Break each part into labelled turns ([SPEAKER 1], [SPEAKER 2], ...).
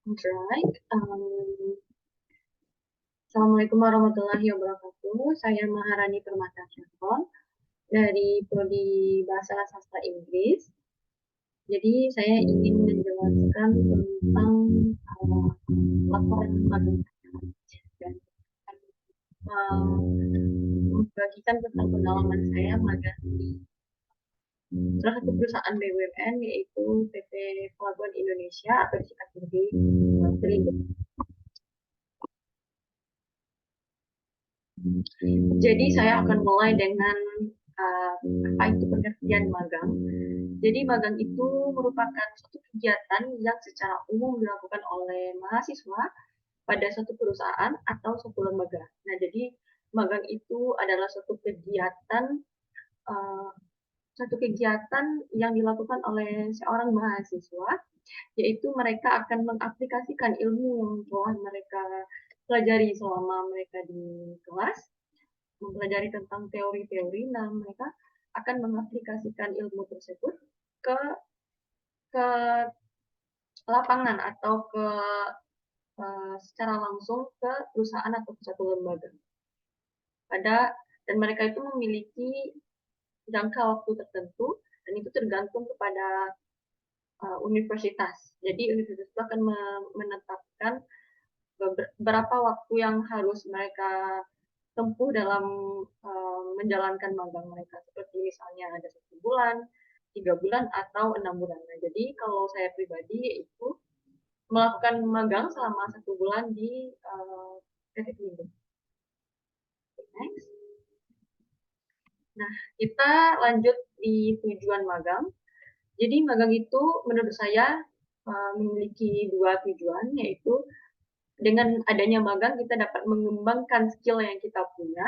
[SPEAKER 1] Right. Assalamualaikum warahmatullahi wabarakatuh. Saya Maharani Permata Syafon dari Prodi Bahasa Sastra Inggris. Jadi saya ingin menjelaskan tentang laporan magang dan membagikan tentang pengalaman saya magang di salah satu perusahaan BUMN yaitu PT Pelabuhan Indonesia atau disingkat sebagai Pelindo. Jadi saya akan mulai dengan apa itu pengertian magang. Jadi magang itu merupakan suatu kegiatan yang secara umum dilakukan oleh mahasiswa pada suatu perusahaan atau suatu lembaga. Nah, jadi magang itu adalah suatu kegiatan yang dilakukan oleh seorang mahasiswa, yaitu mereka akan mengaplikasikan ilmu yang telah mereka pelajari selama mereka di kelas, mempelajari tentang teori-teori. Nah, mereka akan mengaplikasikan ilmu tersebut ke ke lapangan atau secara langsung ke perusahaan atau ke suatu lembaga. Dan mereka itu memiliki jangka waktu tertentu dan itu tergantung kepada universitas. Jadi universitas itu akan menetapkan berapa waktu yang harus mereka tempuh dalam menjalankan magang mereka. Seperti misalnya ada 1 bulan, 3 bulan, atau 6 bulan. Nah, jadi kalau saya pribadi itu melakukan magang selama 1 bulan di PT Pelindo. Next. Nah, kita lanjut di tujuan magang. Jadi magang itu menurut saya memiliki 2 tujuan, yaitu dengan adanya magang kita dapat mengembangkan skill yang kita punya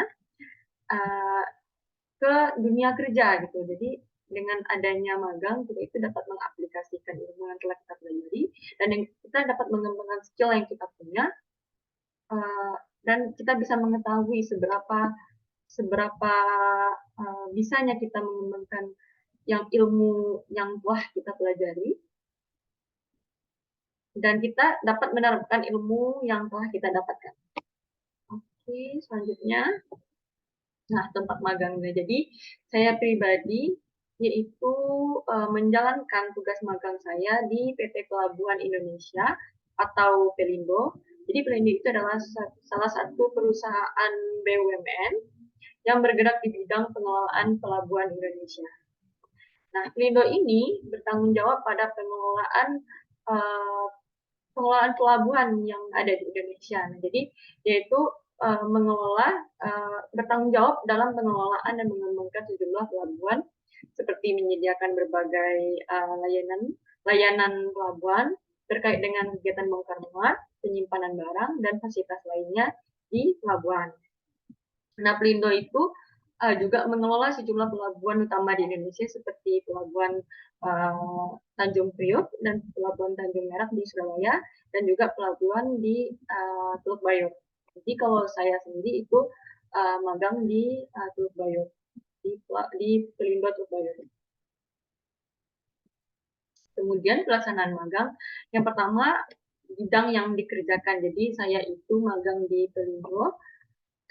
[SPEAKER 1] ke dunia kerja gitu. Jadi dengan adanya magang kita itu dapat mengaplikasikan ilmu yang telah kita pelajari dan kita dapat mengembangkan skill yang kita punya dan kita bisa mengetahui seberapa bisanya kita mengembangkan ilmu yang telah kita pelajari dan kita dapat menerapkan ilmu yang telah kita dapatkan. Oke, selanjutnya, nah tempat magangnya. Jadi saya pribadi yaitu menjalankan tugas magang saya di PT Pelabuhan Indonesia atau Pelindo. Jadi Pelindo itu adalah salah satu perusahaan BUMN yang bergerak di bidang pengelolaan pelabuhan Indonesia. Nah, Pelindo ini bertanggung jawab pada pengelolaan pelabuhan yang ada di Indonesia. Nah, jadi yaitu bertanggung jawab dalam pengelolaan dan mengembangkan sejumlah pelabuhan seperti menyediakan berbagai layanan pelabuhan terkait dengan kegiatan bongkar muat, penyimpanan barang, dan fasilitas lainnya di pelabuhan. Nah, Pelindo itu juga mengelola sejumlah pelabuhan utama di Indonesia seperti pelabuhan Tanjung Priok dan pelabuhan Tanjung Merak di Surabaya dan juga pelabuhan di Teluk Bayur. Jadi kalau saya sendiri itu magang di Teluk Bayur, di Pelindo Teluk Bayur. Kemudian pelaksanaan magang, yang pertama bidang yang dikerjakan. Jadi saya itu magang di Pelindo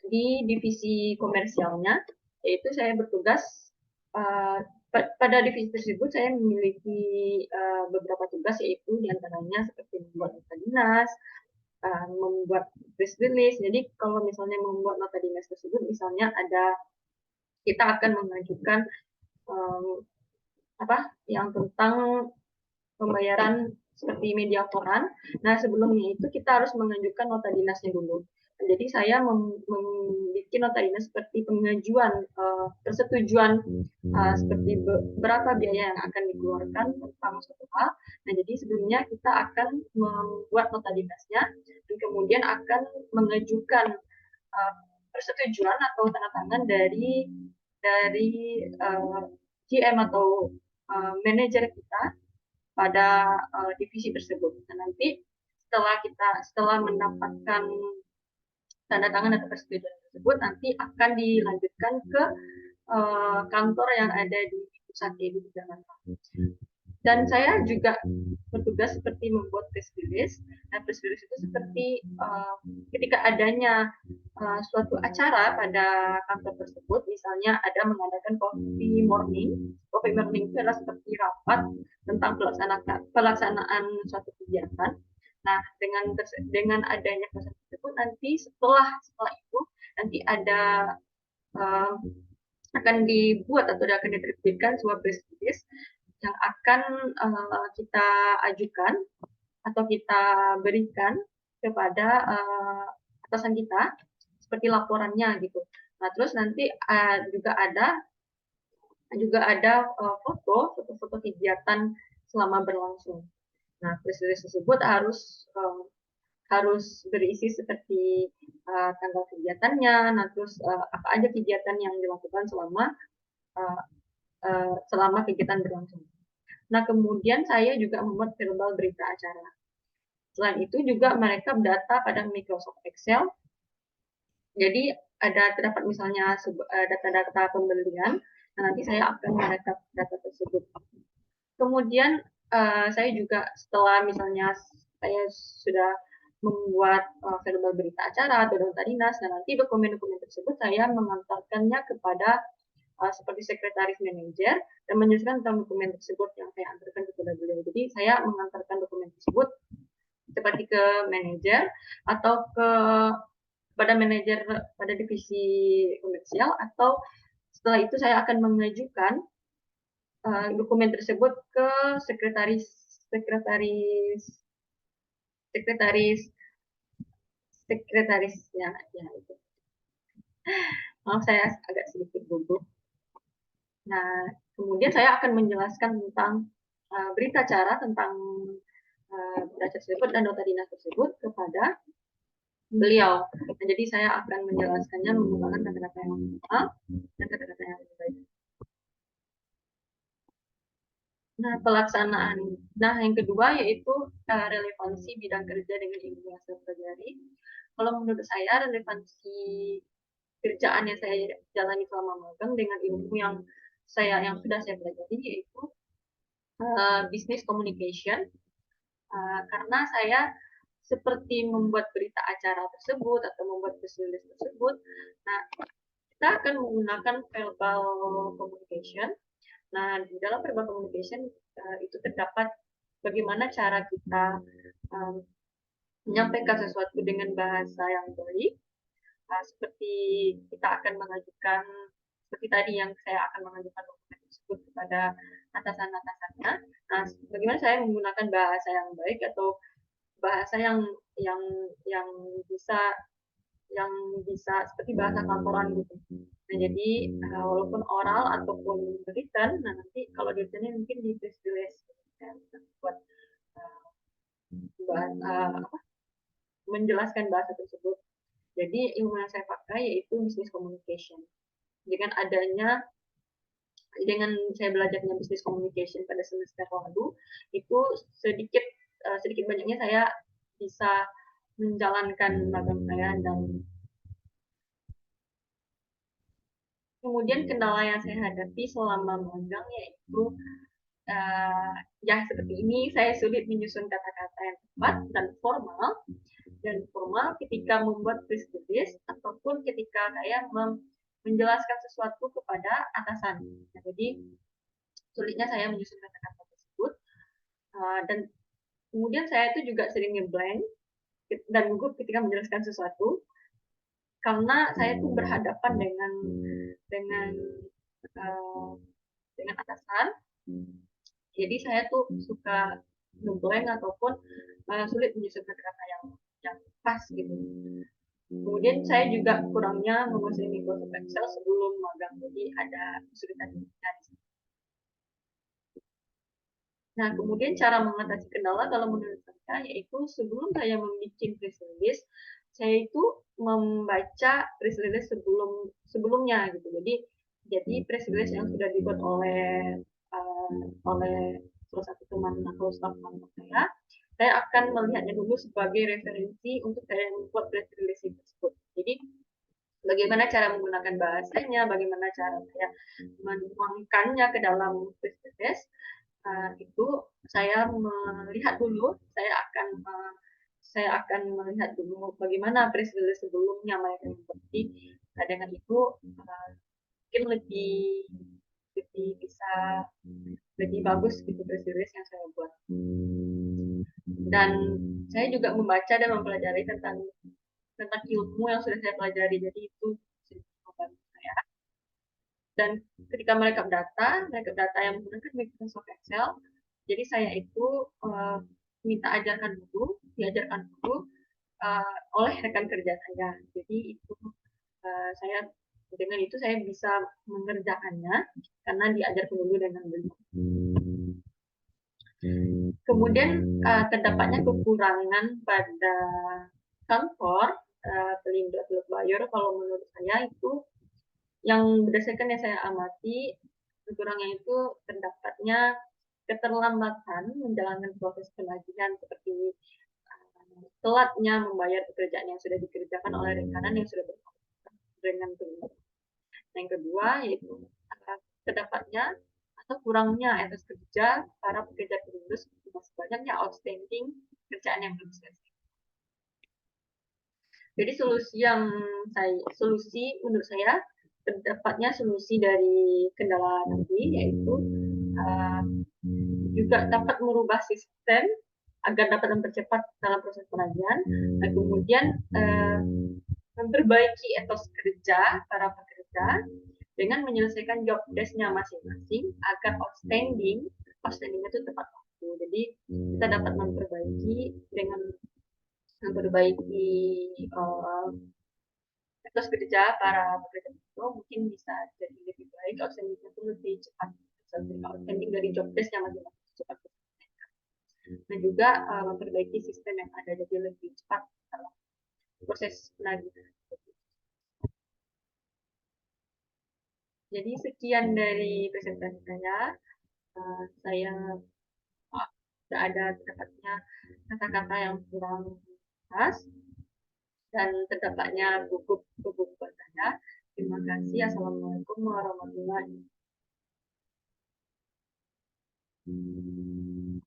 [SPEAKER 1] di divisi komersialnya, yaitu saya bertugas pada divisi tersebut saya memiliki beberapa tugas, yaitu diantaranya seperti membuat nota dinas, membuat press release. Jadi kalau misalnya membuat nota dinas tersebut, misalnya kita akan mengajukan yang tentang pembayaran seperti media koran. Nah, sebelumnya itu kita harus mengajukan nota dinasnya dulu. Jadi saya membuat nota dinas seperti pengajuan persetujuan seperti berapa biaya yang akan dikeluarkan tentang suatu hal. Nah, jadi sebelumnya kita akan membuat nota dinasnya dan kemudian akan mengajukan persetujuan atau tanda tangan dari GM atau manajer kita pada divisi tersebut. Dan nanti setelah mendapatkan tanda tangan atau persetujuan tersebut, nanti akan dilanjutkan ke kantor yang ada di pusat di Jakarta. Dan saya juga bertugas seperti membuat press release. Nah, press release itu seperti ketika adanya suatu acara pada kantor tersebut, misalnya ada mengadakan coffee morning. Coffee morning itu adalah seperti rapat tentang pelaksanaan suatu kegiatan. Nah, dengan adanya proses tersebut, nanti setelah itu nanti ada uh, akan dibuat atau akan diterbitkan sebuah press release yang akan kita ajukan atau kita berikan kepada atasan kita seperti laporannya gitu. Nah, terus nanti juga ada foto-foto kegiatan selama berlangsung. Nah, press release tersebut harus berisi seperti tanggal kegiatannya, nah terus apa aja kegiatan yang dilakukan uh, selama kegiatan berlangsung. Nah, kemudian saya juga membuat verbal berita acara. Selain itu juga mereka data pada Microsoft Excel. Jadi terdapat misalnya data-data pembelian. Nah, nanti saya akan merekap data tersebut. Kemudian saya juga setelah misalnya saya sudah membuat verbal berita acara atau data dinas, dan nanti dokumen-dokumen tersebut saya mengantarkannya kepada seperti sekretaris manajer dan menjelaskan tentang dokumen tersebut yang saya antarkan kepada beliau. Jadi saya mengantarkan dokumen tersebut seperti ke manajer atau pada manajer pada divisi komersial, atau setelah itu saya akan mengajukan dokumen tersebut ke sekretaris sekretaris sekretaris sekretarisnya ya itu. Maaf, saya agak sedikit gugup. Nah, kemudian saya akan menjelaskan tentang berita acara tentang berita tersebut dan nota dinas tersebut kepada beliau. Nah, jadi saya akan menjelaskannya menggunakan kata-kata yang sama dan kata-kata yang baik. Nah, pelaksanaan. Nah, yang kedua yaitu relevansi bidang kerja dengan ilmu yang saya pelajari. Kalau menurut saya relevansi kerjaan yang saya jalani selama magang dengan ilmu yang sudah saya pelajari yaitu business communication. Karena saya seperti membuat berita acara tersebut atau membuat press release tersebut. Nah, kita akan menggunakan verbal communication. Nah, di dalam verbal communication itu terdapat bagaimana cara kita menyampaikan sesuatu dengan bahasa yang baik. Seperti kita akan mengajukan, seperti tadi yang saya akan mengajukan dokumen tersebut kepada atasan-atasannya. Nah, bagaimana saya menggunakan bahasa yang baik atau bahasa yang yang bisa yang bisa seperti bahasa kantoran gitu. Nah, jadi walaupun oral ataupun written, nah nanti kalau writtennya mungkin di press release ya, buat menjelaskan bahasa tersebut. Jadi ilmu yang saya pakai yaitu business communication. Dengan saya belajarnya business communication pada semester lalu, itu sedikit banyaknya saya bisa menjalankan magang saya. Dan kemudian kendala yang saya hadapi selama magang yaitu ya seperti ini, saya sulit menyusun kata-kata yang tepat dan formal ketika membuat press release ataupun ketika saya menjelaskan sesuatu kepada atasan. Nah, jadi sulitnya saya menyusun kata-kata tersebut, dan kemudian saya itu juga sering ngeblank dan gugup ketika menjelaskan sesuatu karena saya tuh berhadapan dengan uh, dengan atasan. Jadi saya tuh suka ngeblank ataupun sulit menyusun kata-kata yang pas gitu. Kemudian saya juga kurangnya menguasai Microsoft Excel sebelum magang, jadi ada kesulitan di sini. Nah, kemudian cara mengatasi kendala kalau menurut saya yaitu sebelum saya membuat press release, saya itu membaca press release sebelumnya gitu. Jadi press release yang sudah dibuat oleh salah satu teman atau staf kantor saya akan melihatnya dulu sebagai referensi untuk saya membuat press release tersebut. Jadi bagaimana cara menggunakan bahasanya, bagaimana cara saya menuangkannya ke dalam press release, itu saya melihat dulu, saya akan melihat dulu bagaimana presiden sebelumnya mereka seperti. Nah, dengan itu mungkin lebih bisa lebih bagus gitu presiden yang saya buat. Dan saya juga membaca dan mempelajari tentang ilmu yang sudah saya pelajari, jadi itu membantu saya. Dan ketika mereka data yang menggunakan Microsoft Excel, jadi saya itu minta diajarkan dulu oleh rekan kerja saya. Jadi itu saya dengan itu saya bisa mengerjakannya karena diajarkan dulu dengan beliau. Kemudian terdapatnya kekurangan pada kantor pelindung teluk bayur, kalau menurut saya itu yang berdasarkan yang saya amati, kekurangan itu terdapatnya keterlambatan menjalankan proses penagihan, seperti telatnya membayar pekerjaan yang sudah dikerjakan oleh rekanan yang sudah berkontrak dengan pelindung. Yang kedua yaitu terdapatnya atau kurangnya etos kerja para pekerja pelindung, masih banyaknya outstanding kerjaan yang belum selesai. Jadi solusi menurut saya terdapatnya solusi dari kendala tadi, yaitu juga dapat merubah sistem agar dapat mempercepat dalam proses penagihan, dan kemudian memperbaiki etos kerja para pekerja dengan menyelesaikan job desk-nya masing-masing agar outstanding itu tepat waktu. Jadi kita dapat memperbaiki dengan memperbaiki etos kerja para pekerja itu mungkin bisa jadi lebih baik, outstanding itu lebih cepat, outstanding dari job desk-nya masing-masing cepat. Dan juga memperbaiki sistem yang ada jadi lebih cepat dalam proses penagihan. Jadi sekian dari presentasi saya. Saya tidak ada terdapatnya kata-kata yang kurang pas dan terdapatnya gugup buat saya. Terima kasih. Assalamualaikum warahmatullahi wabarakatuh.